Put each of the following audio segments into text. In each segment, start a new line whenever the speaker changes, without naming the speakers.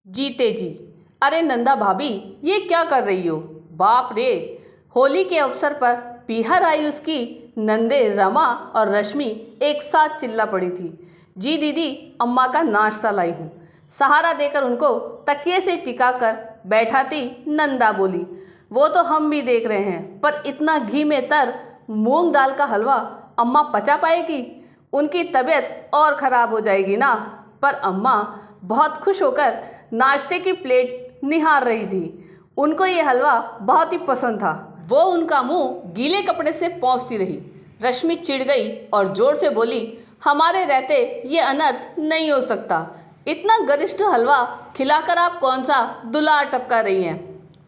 जीते जी। अरे नंदा भाभी, ये क्या कर रही हो? बाप रे! होली के अवसर पर पीहर आई उसकी नंदे रमा और रश्मि एक साथ चिल्ला पड़ी थी। जी दीदी, अम्मा का नाश्ता लाई हूँ। सहारा देकर उनको तकिए से टिकाकर बैठाती नंदा बोली। वो तो हम भी देख रहे हैं, पर इतना घी में तर मूंग दाल का हलवा अम्मा पचा पाएगी? उनकी तबीयत और ख़राब हो जाएगी ना। पर अम्मा बहुत खुश होकर नाश्ते की प्लेट निहार रही थी। उनको ये हलवा बहुत ही पसंद था। वो उनका मुंह गीले कपड़े से पोंछती रही। रश्मि चिढ़ गई और जोर से बोली, हमारे रहते ये अनर्थ नहीं हो सकता। इतना गरिष्ठ हलवा खिलाकर आप कौन सा दुलार टपका रही हैं?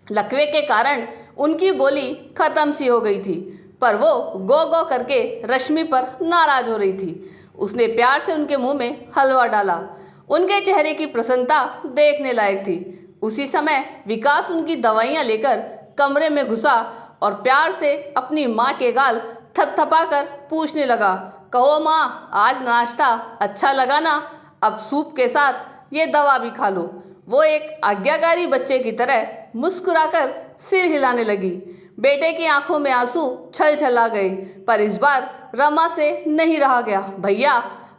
लकवे के कारण उनकी बोली खत्म सी हो गई थी, पर वो गो गो करके रश्मि पर नाराज हो रही थी। उसने प्यार से उनके मुंह में हलवा डाला। उनके चेहरे की प्रसन्नता देखने लायक थी। उसी समय विकास उनकी दवाइयाँ लेकर कमरे में घुसा और प्यार से अपनी माँ के गाल थपथपाकर पूछने लगा, कहो माँ, आज नाश्ता अच्छा लगा ना? अब सूप के साथ ये दवा भी खा लो। वो एक आज्ञाकारी बच्चे की तरह मुस्कुराकर सिर हिलाने लगी। बेटे की आंखों में आंसू छल छला गए, पर इस बार रमा से नहीं रहा गया। भैया,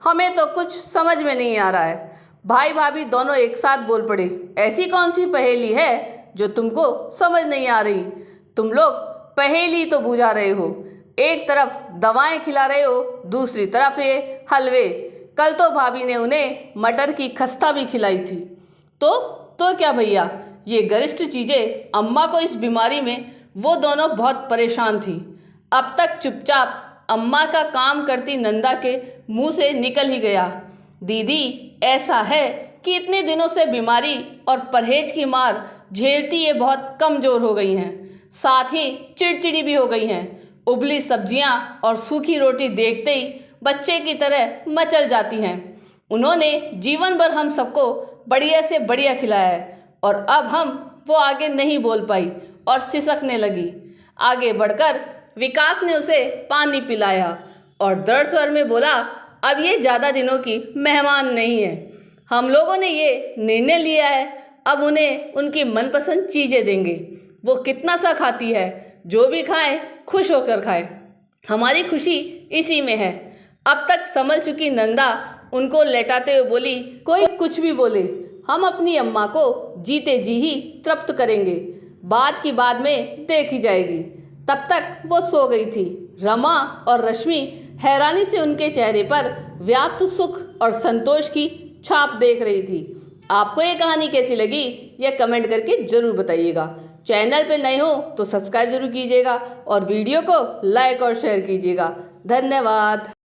हमें तो कुछ समझ में नहीं आ रहा है। भाई भाभी दोनों एक साथ बोल पड़े, ऐसी कौन सी पहेली है जो तुमको समझ नहीं आ रही? तुम लोग पहेली तो बुझा रहे हो, एक तरफ दवाएं खिला रहे हो, दूसरी तरफ ये हलवे। कल तो भाभी ने उन्हें मटर की खस्ता भी खिलाई थी। तो क्या भैया, ये गरिष्ठ चीज़ें अम्मा को इस बीमारी में वो दोनों बहुत परेशान थी। अब तक चुपचाप अम्मा का काम करती नंदा के मुंह से निकल ही गया, दीदी ऐसा है कि इतने दिनों से बीमारी और परहेज की मार झेलती ये बहुत कमज़ोर हो गई हैं, साथ ही चिड़चिड़ी भी हो गई हैं। उबली सब्जियां और सूखी रोटी देखते ही बच्चे की तरह मचल जाती हैं। उन्होंने जीवन भर हम सबको बढ़िया से बढ़िया खिलाया है, और अब हम वो आगे नहीं बोल पाई और सिसकने लगी। आगे बढ़कर विकास ने उसे पानी पिलाया और दृढ़ स्वर में बोला, अब ये ज़्यादा दिनों की मेहमान नहीं है। हम लोगों ने ये निर्णय लिया है, अब उन्हें उनकी मनपसंद चीज़ें देंगे। वो कितना सा खाती है, जो भी खाए खुश होकर खाए, हमारी खुशी इसी में है। अब तक संभल चुकी नंदा उनको लेटाते हुए बोली, कोई कुछ भी बोले, हम अपनी अम्मा को जीते जी ही तृप्त करेंगे। बात की बाद में देखी जाएगी। तब तक वो सो गई थी। रमा और रश्मि हैरानी से उनके चेहरे पर व्याप्त सुख और संतोष की छाप देख रही थी। आपको ये कहानी कैसी लगी, यह कमेंट करके ज़रूर बताइएगा। चैनल पे नए हो तो सब्सक्राइब जरूर कीजिएगा और वीडियो को लाइक और शेयर कीजिएगा। धन्यवाद।